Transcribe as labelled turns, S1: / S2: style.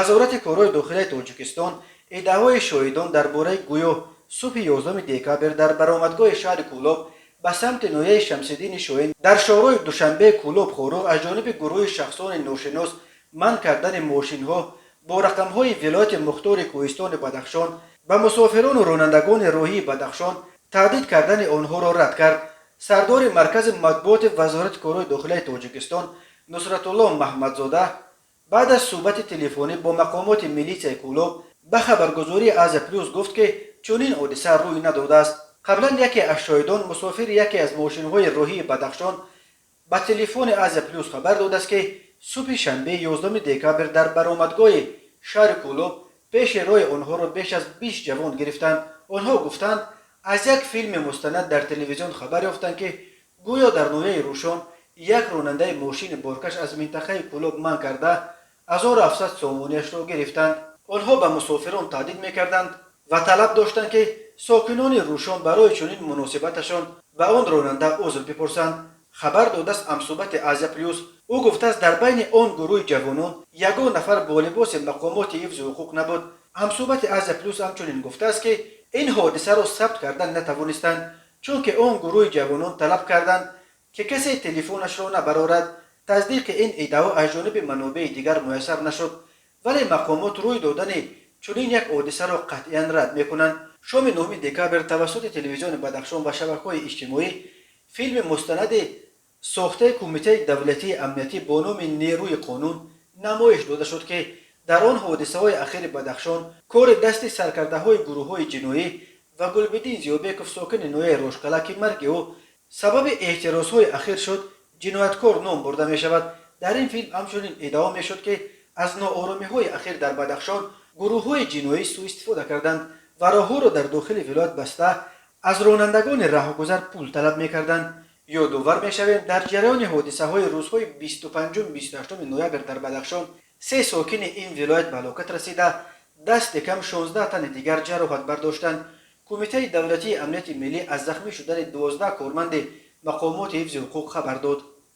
S1: وزارت کارهای داخلی تاجیکستان ادعای شاهدان درباره گویا صبح 11 دکامبر در برآمدگاه شهر کولاب به سمت نویه شمس‌الدین شاهین در شهرهای دوشنبه کولاب خورو از جانب گروه شخصان ناشناس منع کردن ماشین‌ها با رقم‌های ولایت مختار کوهستان بدخشان به مسافران و رانندگان راهی بدخشان تهدید کردن آنها را رد کرد. سردار مرکز مطبوعات وزارت کارهای داخلی تاجیکستان نصرت الله محمدزاده بعد از صحبت تلفنی با مقامات میلیسای کولاب به خبرگزاری از پلوس گفت که چنین حادثه روی نداده است. قبلا یکی از شاهدان مسافر یکی از ماشین‌های راهی بدخشان به تلفن از پلوس خبر داده است که صبح شنبه 11 دکامبر در برآمدگاه شهر کولاب پیش روی آنها را بیش از 20 جوان گرفتند. آنها گفتند از یک فیلم مستند در تلویزیون خبر یافتند که گویا در نویه روشان یک راننده ماشین بارکش از منطقه کولاب منع کرده 1700 سامانیش را گرفتند. آنها به مسافران تهدید میکردند و طلب داشتند که ساکنان روشان برای چنین مناسبتشان به آن راننده عذر بپرسند. خبر داده است همصحبت از پلوس او گفته است در بین آن گروه جوانان یگان نفر با لباس مقامات حفظ حقوق نبود. همصحبت از پلوس همچنین گفته است که این حادثه را ثبت کردن نتوانستند چون که آن گروه جوانان طلب کردند که کسی تلفنش را نبرارد. تصدیق این ادعا از جانب منابع دیگر میسر نشد ولی مقامات روی دادن چنین یک حادثه را قطعا رد میکنند. شام 9 دکامبر توسط تلویزیون بدخشان و شبکه‌های اجتماعی فیلم مستند ساخته کمیته دولتی امنیتی با نام نیروی قانون نمایش داده شد که در آن حادثه‌های اخیر بدخشان کار دست سرکرده‌های گروه‌های جنایی و گلبدین زیابکوف ساکن نویه روشکلا که مرگ او سبب اعتراض‌های اخیر شد جنایتکار نام برده می شود. در این فیلم همچنین ادعا می شد که از ناآرامی‌های اخیر در بدخشان گروه‌های جنایی سوء استفاده کردند و راه‌ها را در داخل ولایت بسته از رانندگان رهگذر پول طلب می‌کردند. یادآور می‌شویم در جریان حادثه‌های روزهای 25 و 28 نوامبر در بدخشان 3 ساکن این ولایت به هلاکت رسیده دست کم 16 تن دیگر جراحت برداشتند. کمیته دولتی امنیت ملی از زخمی شدن 12 کارمند مقامات حفظ حقوق خبر داد.